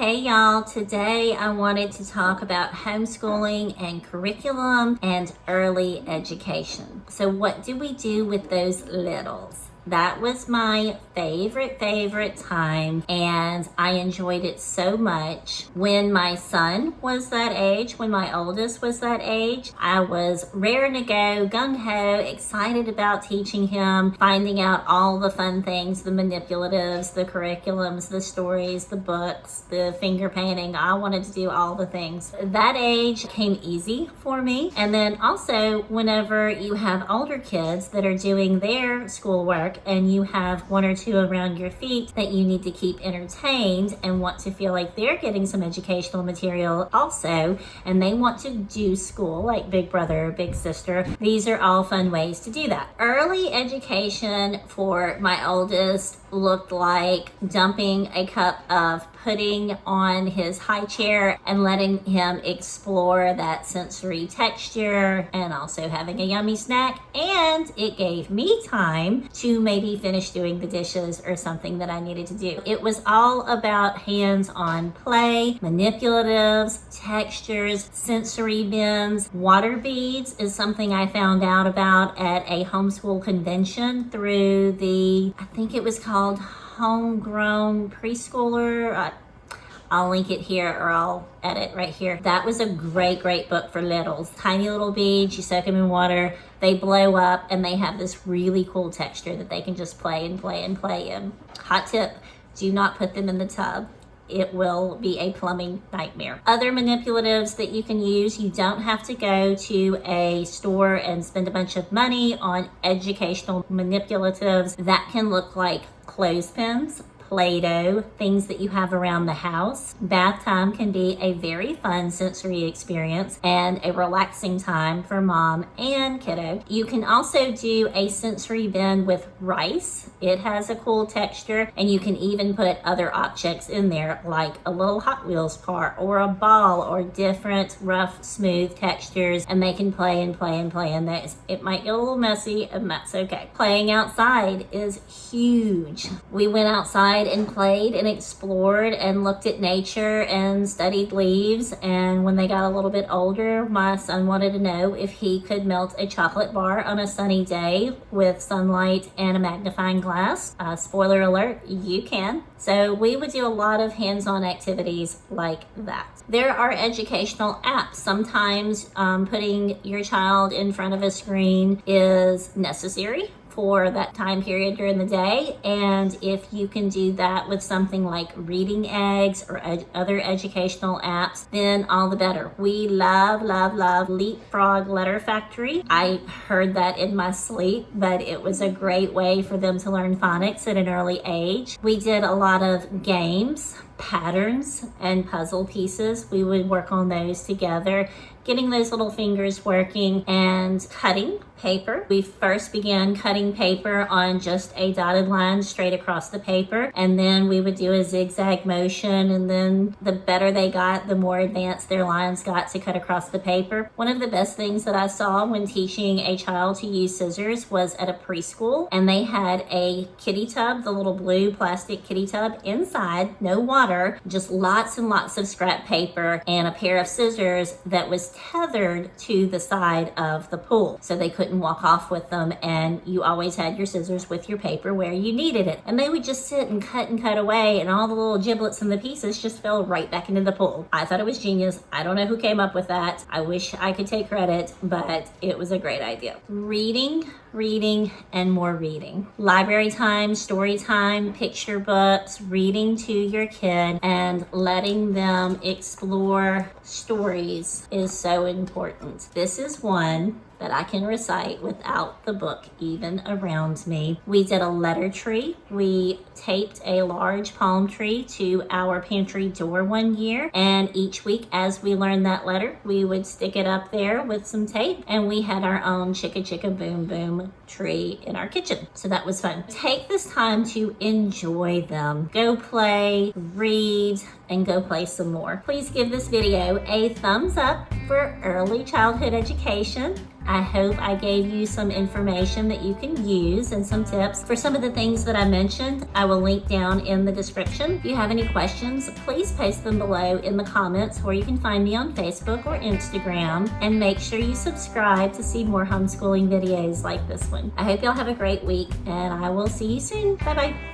Hey y'all, today I wanted to talk about homeschooling and curriculum and early education. So what do we do with those littles? That was my favorite time, and I enjoyed it so much. When my son was that age, when my oldest was that age, I was raring to go, gung-ho, excited about teaching him, finding out all the fun things, the manipulatives, the curriculums, the stories, the books, the finger painting. I wanted to do all the things. That age came easy for me. And then also, whenever you have older kids that are doing their schoolwork, and you have one or two around your feet that you need to keep entertained and want to feel like they're getting some educational material also, and they want to do school like big brother or big sister, these are all fun ways to do that. Early education for my oldest looked like dumping a cup of pudding on his high chair and letting him explore that sensory texture and also having a yummy snack. And it gave me time to maybe finish doing the dishes or something that I needed to do. It was all about hands-on play, manipulatives, textures, sensory bins. Water beads is something I found out about at a homeschool convention through I think it was called Homegrown Preschooler. I'll link it here, or I'll edit right here. That was a great book for littles. Tiny little beads, you soak them in water, they blow up, and they have this really cool texture that they can just play in. Hot tip, do not put them in the tub. It will be a plumbing nightmare. Other manipulatives that you can use, you don't have to go to a store and spend a bunch of money on educational manipulatives. That can look like clothespins, Play-Doh, things that you have around the house. Bath time can be a very fun sensory experience and a relaxing time for mom and kiddo. You can also do a sensory bin with rice. It has a cool texture, and you can even put other objects in there like a little Hot Wheels part or a ball or different rough, smooth textures, and they can play and it might get a little messy, and that's okay. Playing outside is huge. We went outside and played and explored and looked at nature and studied leaves. And when they got a little bit older, my son wanted to know if he could melt a chocolate bar on a sunny day with sunlight and a magnifying glass. Spoiler alert, you can. So we would do a lot of hands-on activities like that. There are educational apps. Sometimes putting your child in front of a screen is necessary for that time period during the day, and if you can do that with something like Reading Eggs or other educational apps, then all the better. We love Leapfrog Letter Factory. I heard that in my sleep, but it was a great way for them to learn phonics at an early age. We did a lot of games, patterns, and puzzle pieces. We would work on those together, getting those little fingers working, and cutting paper. We first began cutting paper on just a dotted line straight across the paper, and then we would do a zigzag motion, and then the better they got, the more advanced their lines got to cut across the paper. One of the best things that I saw when teaching a child to use scissors was at a preschool, and they had a kitty tub, the little blue plastic kitty tub inside, no water, just lots and lots of scrap paper and a pair of scissors that was tethered to the side of the pool, so they couldn't walk off with them, and you always had your scissors with your paper where you needed it. And they would just sit and cut away, and all the little giblets and the pieces just fell right back into the pool. I thought it was genius. I don't know who came up with that. I wish I could take credit, but it was a great idea. Reading, and more reading. Library time, story time, picture books, reading to your kid and letting them explore stories is so important. This is one that I can recite without the book even around me. We did a letter tree. We taped a large palm tree to our pantry door one year, and each week as we learned that letter, we would stick it up there with some tape, and we had our own chicka chicka boom boom tree in our kitchen. So that was fun. Take this time to enjoy them. Go play, read, and go play some more. Please give this video a thumbs up for early childhood education. I hope I gave you some information that you can use and some tips for some of the things that I mentioned. I will link down in the description. If you have any questions, please post them below in the comments, or you can find me on Facebook or Instagram. And make sure you subscribe to see more homeschooling videos like this one. I hope y'all have a great week, and I will see you soon. Bye-bye.